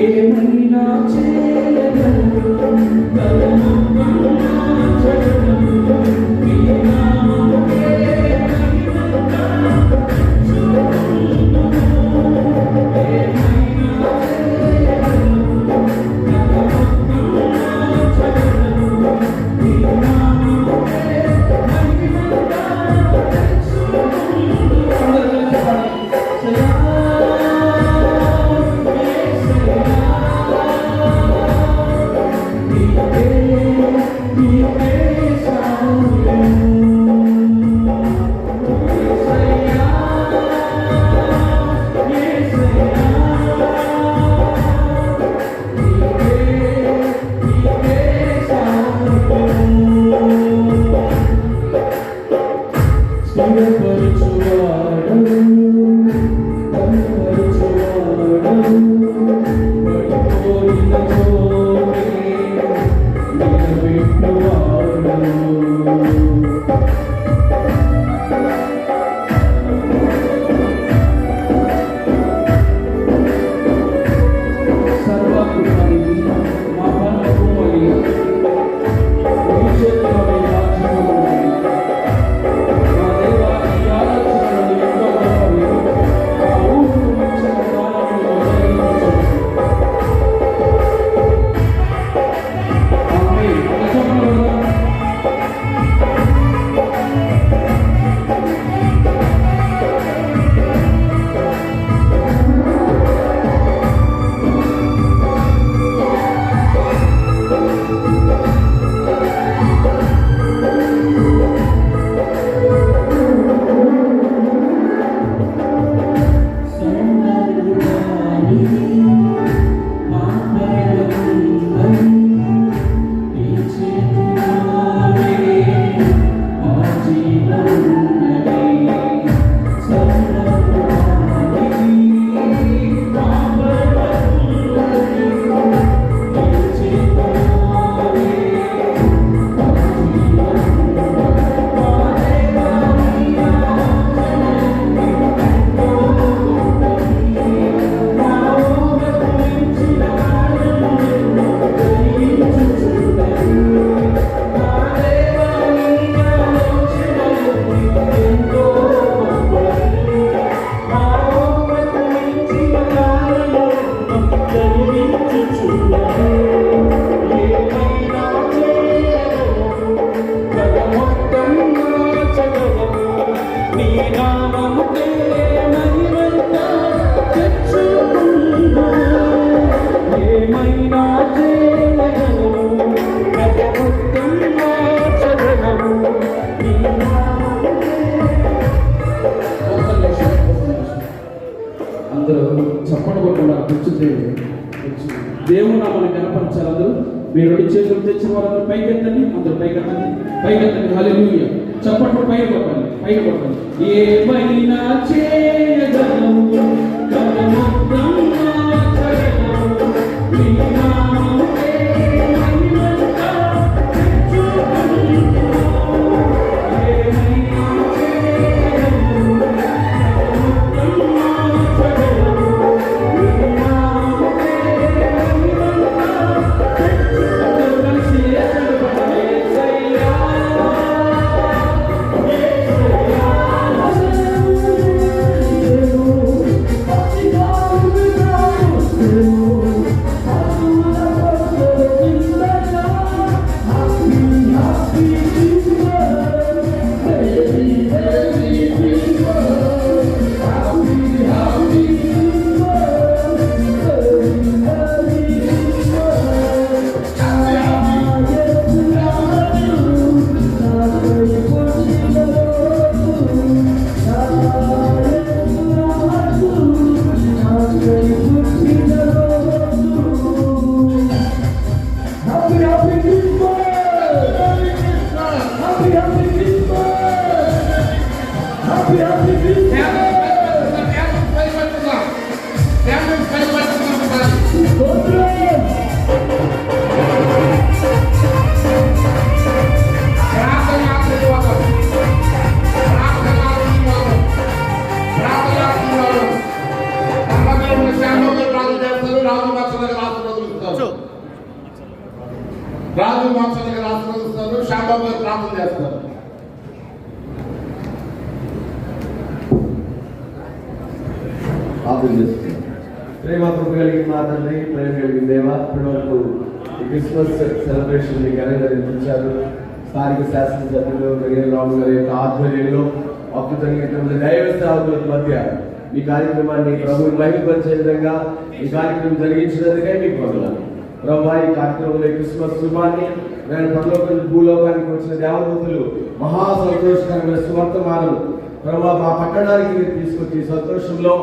ఏమైనా Yeah. అందరూ చప్పట కొట్టకుండా కూర్చుంటే దేవుడు నామని కనపరచాలి. అందరూ మీరు 2 చేతులు తెచ్చిన వాళ్ళందరూ పైకెత్తండి, అందరూ పైకెత్తండి. హల్లెలూయా. చప్పట్లు పైన కొట్టండి. ఏమైనా చేయగలము రాజు మోక్షం దగ్గర ఆశీర్వదిస్తారు. శ్యామబాబు గారు ప్రార్థన చేస్తారు. ప్రేమ కలిగిన మా తండ్రి, ప్రేమ కలిగిన దేవా, ఇప్పటి వరకు ఈ క్రిస్మస్ సెలబ్రేషన్ ఘనంగా నిర్వహించారు. స్థానిక శాసనసభ్యులు రాము గారి యొక్క ఆధ్వర్యంలో అద్భుతంగా దైవ సేవకుల మధ్య ఈ కార్యక్రమాన్ని ప్రభువుని మహిమపరిచే విధంగా ఈ కార్యక్రమం జరిగించినందుకే మీకు వందనాలు ప్రభు. ఈ కార్యక్రమంలో క్రిస్మస్ శుభాన్ని నేను పరలోకం భూలోకానికి వచ్చిన దేవదూతలు మహా సంతోషకరమైన సువర్తమానం ప్రభు మా పట్టణానికి మీరు తీసుకొచ్చి సంతోషంలో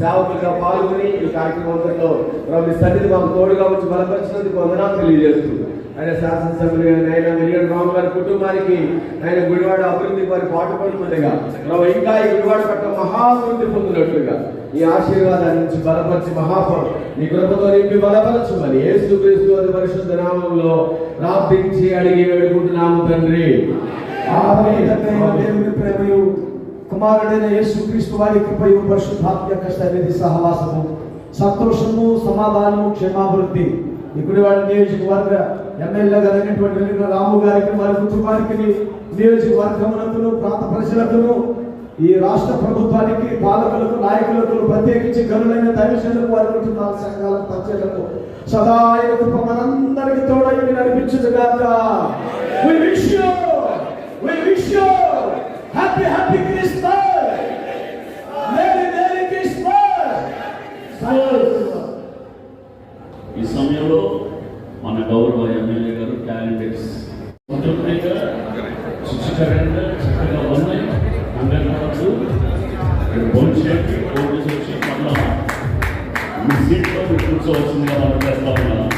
సేవకులుగా పాల్గొని ఈ కార్యక్రమంలో ప్రభు సన్నిధి మాకు తోడుగా వచ్చి బలపరిచినందుకు వందనాలు తెలియజేస్తూ ఆయన శాసనసభ్యులు ఆయన వెలిగడ రాము గారి కుటుంబానికి ఆయన గుడివాడ అభివృద్ధి వారి పాటుపడుతుండగా ప్రభు ఇంకా ఈ గుడివాడ పట్ల మహాభివృద్ధి పొందినట్లుగా ఈ ఆశీర్వాదాన్ని నుంచి బలపరిచి నీ కృపతో నింపి బలపరచమని యేసుక్రీస్తు వారి పరిశుద్ధ నామంలో ప్రార్థించి అడిగి వేడుకుంటున్నాము తండ్రి. దేవుని ప్రేమయు కుమారుడైన యేసుక్రీస్తు వారి కృపయు పరిశుద్ధాత్మ యొక్క సన్నిధి సహవాసము సంతోషము సమాధానము క్షేమాభివృద్ధి ఈ గుడివాడ నియోజకవర్గ ఎమ్మెల్యే గారైనటువంటి రాము గారికి వారి కుటుంబానికి నియోజకవర్గమునకును ప్రాంత ప్రజలకును ఈ రాష్ట్ర ప్రభుత్వానికి పాలకులకు నాయకులకు ప్రత్యేకించి గనులైన దైవజనులకు వారి కుటుంబాల సంఘాల పరిచయాలకు సదా కృప మనందరికి తోడై నడిపించుగాక. We wish you happy Christmas. Merry Christmas. ఈ సమయంలో మన గౌరవ ఎమ్మెల్యే గారు క్యాండిడేట్స్ కుటుంబంగా శుచికరంగా చక్కగా ఉన్నాయి. అందరికీ భోజనం వచ్చి మళ్ళా మీ సీట్లో కూర్చోవలసిందిగా మనం చేస్తా ఉన్నాం.